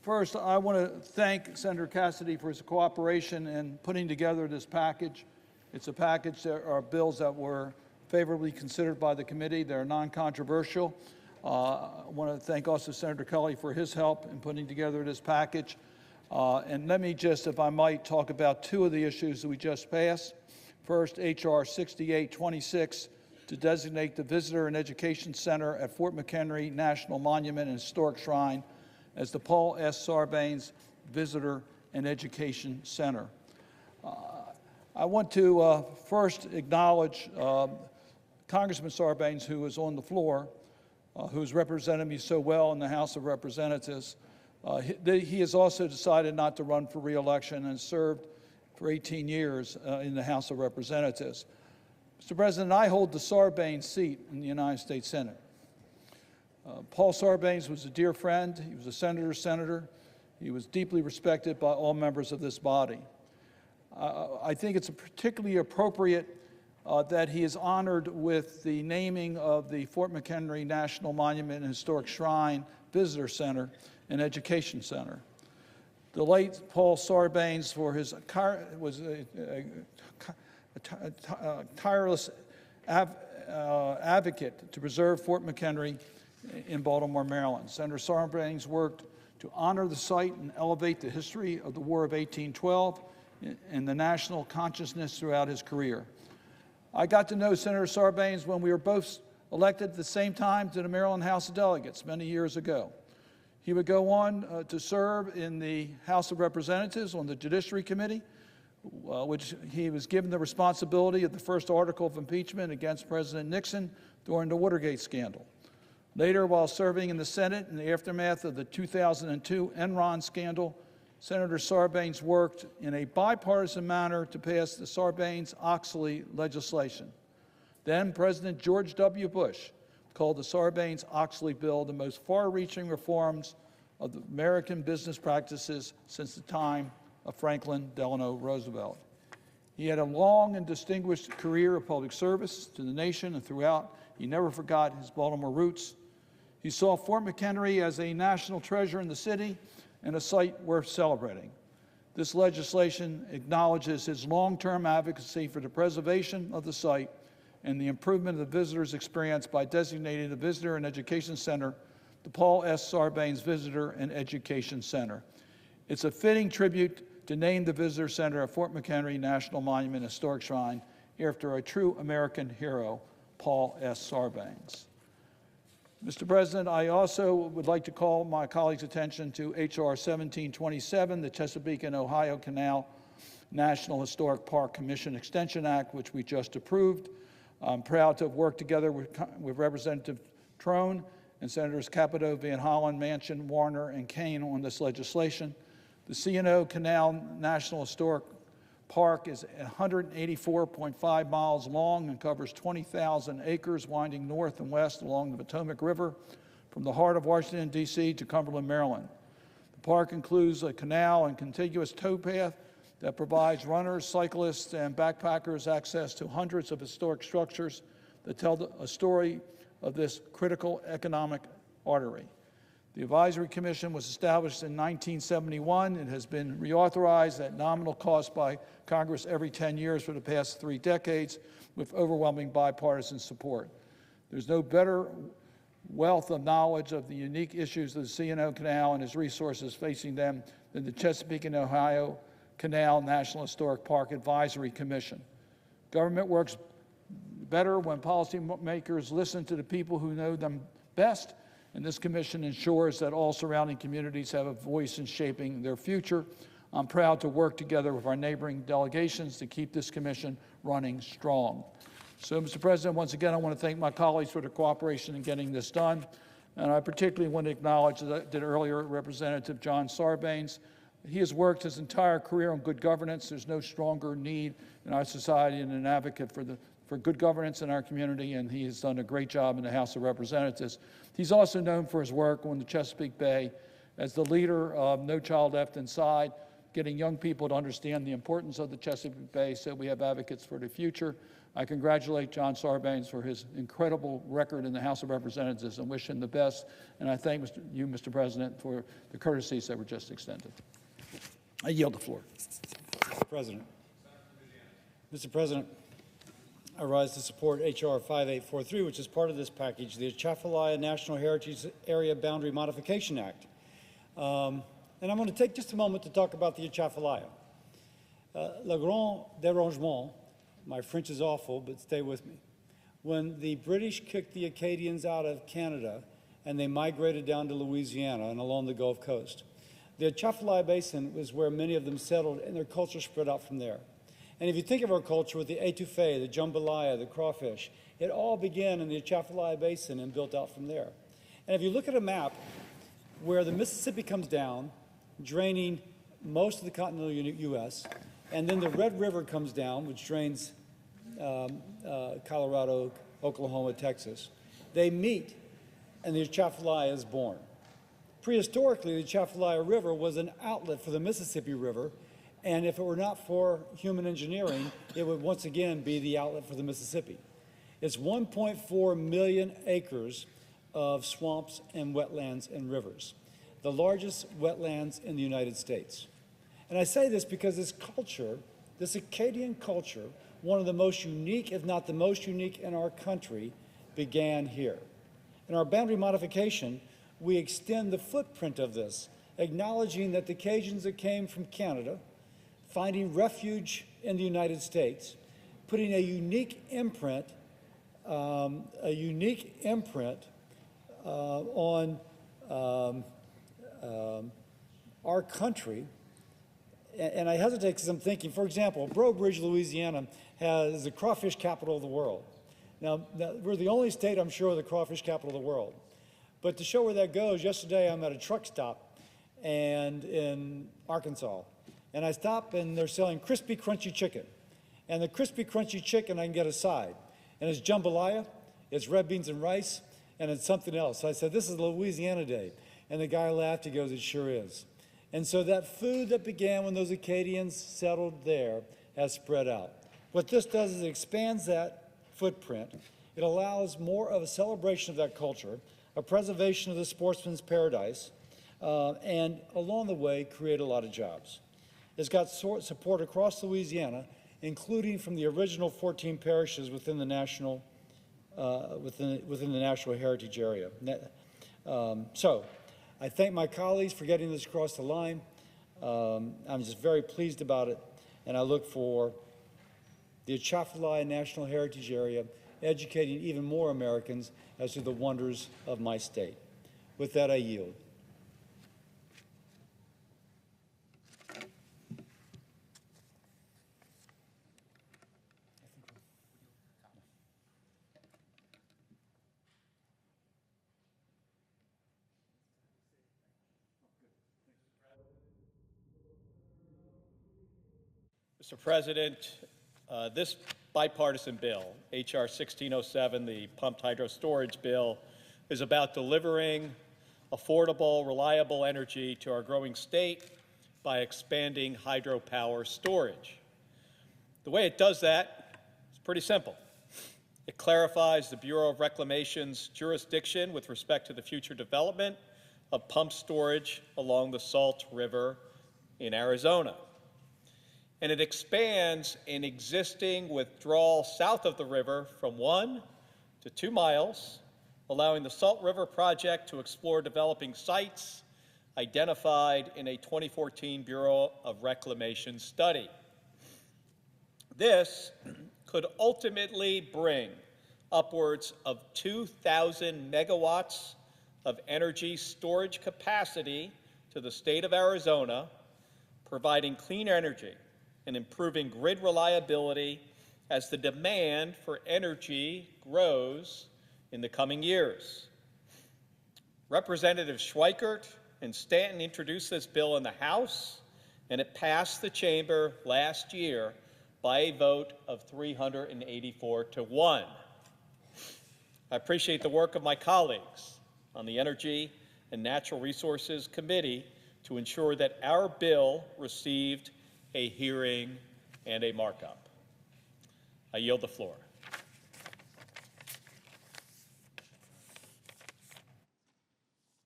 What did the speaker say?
First, I want to thank Senator Cassidy for his cooperation in putting together this package. It's a package that are bills that were favorably considered by the committee. They're non-controversial. I want to thank also Senator Kelly for his help in putting together this package. And let me just, if I might, talk about two of the issues that we just passed. First, H.R. 6826 to designate the Visitor and Education Center at Fort McHenry National Monument and Historic Shrine as the Paul S. Sarbanes Visitor and Education Center. I want to first acknowledge Congressman Sarbanes, who is on the floor, who has represented me so well in the House of Representatives. He has also decided not to run for re-election and served for 18 years in the House of Representatives. Mr. President, I hold the Sarbanes seat in the United States Senate. Paul Sarbanes was a dear friend. He was a senator's senator. He was deeply respected by all members of this body. I think it's particularly appropriate that he is honored with the naming of the Fort McHenry National Monument and Historic Shrine Visitor Center and Education Center. The late Paul Sarbanes was a tireless advocate to preserve Fort McHenry in Baltimore, Maryland. Senator Sarbanes worked to honor the site and elevate the history of the War of 1812 and the national consciousness throughout his career. I got to know Senator Sarbanes when we were both elected at the same time to the Maryland House of Delegates many years ago. He would go on to serve in the House of Representatives on the Judiciary Committee, which he was given the responsibility of the first article of impeachment against President Nixon during the Watergate scandal. Later, while serving in the Senate in the aftermath of the 2002 Enron scandal, Senator Sarbanes worked in a bipartisan manner to pass the Sarbanes-Oxley legislation. Then President George W. Bush called the Sarbanes-Oxley bill the most far-reaching reforms of the American business practices since the time of Franklin Delano Roosevelt. He had a long and distinguished career of public service to the nation and throughout. He never forgot his Baltimore roots. He saw Fort McHenry as a national treasure in the city and a site worth celebrating. This legislation acknowledges his long-term advocacy for the preservation of the site and the improvement of the visitor's experience by designating the Visitor and Education Center the Paul S. Sarbanes Visitor and Education Center. It's a fitting tribute to name the Visitor Center at Fort McHenry National Monument and Historic Shrine after a true American hero, Paul S. Sarbanes. Mr. President, I also would like to call my colleagues' attention to H.R. 1727, the Chesapeake and Ohio Canal National Historic Park Commission Extension Act, which we just approved. I'm proud to have worked together with Representative Trone and Senators Capito, Van Hollen, Manchin, Warner, and Kane on this legislation. The C&O Canal National Historic Park is 184.5 miles long and covers 20,000 acres winding north and west along the Potomac River from the heart of Washington, D.C. to Cumberland, Maryland. The park includes a canal and contiguous towpath that provides runners, cyclists, and backpackers access to hundreds of historic structures that tell a story of this critical economic artery. The Advisory Commission was established in 1971. It has been reauthorized at nominal cost by Congress every 10 years for the past 3 decades with overwhelming bipartisan support. There's no better wealth of knowledge of the unique issues of the C&O Canal and its resources facing them than the Chesapeake and Ohio Canal National Historic Park Advisory Commission. Government works better when policymakers listen to the people who know them best, and this commission ensures that all surrounding communities have a voice in shaping their future. I'm proud to work together with our neighboring delegations to keep this commission running strong. So, Mr. President, once again, I want to thank my colleagues for their cooperation in getting this done. And I particularly want to acknowledge, as I did earlier, Representative John Sarbanes. He has worked his entire career on good governance. There's no stronger need in our society than an advocate for good governance in our community, and he has done a great job in the House of Representatives. He's also known for his work on the Chesapeake Bay as the leader of No Child Left Inside, getting young people to understand the importance of the Chesapeake Bay so we have advocates for the future. I congratulate John Sarbanes for his incredible record in the House of Representatives and wish him the best. And I thank you, Mr. President, for the courtesies that were just extended. I yield the floor. Mr. President, I rise to support H.R. 5843, which is part of this package, the Atchafalaya National Heritage Area Boundary Modification Act. And I'm going to take just a moment to talk about the Atchafalaya. Le grand dérangement, my French is awful, but stay with me. When the British kicked the Acadians out of Canada and they migrated down to Louisiana and along the Gulf Coast, the Atchafalaya Basin was where many of them settled, and their culture spread out from there. And if you think of our culture with the etouffee, the jambalaya, the crawfish, it all began in the Atchafalaya Basin and built out from there. And if you look at a map where the Mississippi comes down, draining most of the continental U.S., and then the Red River comes down, which drains Colorado, Oklahoma, Texas, they meet, and the Atchafalaya is born. Prehistorically, the Atchafalaya River was an outlet for the Mississippi River, and if it were not for human engineering, it would once again be the outlet for the Mississippi. It's 1.4 million acres of swamps and wetlands and rivers, the largest wetlands in the United States. And I say this because this culture, this Acadian culture, one of the most unique, if not the most unique in our country, began here. In our boundary modification, we extend the footprint of this, acknowledging that the Cajuns that came from Canada, finding refuge in the United States, putting a unique imprint on our country. And I hesitate because I'm thinking, for example, Breaux Bridge, Louisiana, has the crawfish capital of the world. Now, we're the only state, I'm sure, with the crawfish capital of the world. But to show where that goes, yesterday I'm at a truck stop in Arkansas. And I stop, and they're selling crispy, crunchy chicken. And the crispy, crunchy chicken, I can get a side. And it's jambalaya, it's red beans and rice, and it's something else. So I said, this is Louisiana Day. And the guy laughed, he goes, it sure is. And so that food that began when those Acadians settled there has spread out. What this does is it expands that footprint. It allows more of a celebration of that culture, a preservation of the sportsman's paradise, and along the way, create a lot of jobs. It's got support across Louisiana, including from the original 14 parishes within the national heritage area. So I thank my colleagues for getting this across the line. I'm just very pleased about it, and I look for the Atchafalaya National Heritage Area educating even more Americans as to the wonders of my state. With that, I yield. Mr. President, this bipartisan bill, H.R. 1607, the pumped hydro storage bill, is about delivering affordable, reliable energy to our growing state by expanding hydropower storage. The way it does that is pretty simple. It clarifies the Bureau of Reclamation's jurisdiction with respect to the future development of pump storage along the Salt River in Arizona. And it expands an existing withdrawal south of the river from 1 to 2 miles, allowing the Salt River project to explore developing sites identified in a 2014 Bureau of Reclamation study. This could ultimately bring upwards of 2,000 megawatts of energy storage capacity to the state of Arizona, providing clean energy and improving grid reliability as the demand for energy grows in the coming years. Representatives Schweikert and Stanton introduced this bill in the House, and it passed the chamber last year by a vote of 384 to 1. I appreciate the work of my colleagues on the Energy and Natural Resources Committee to ensure that our bill received a hearing and a markup. I yield the floor.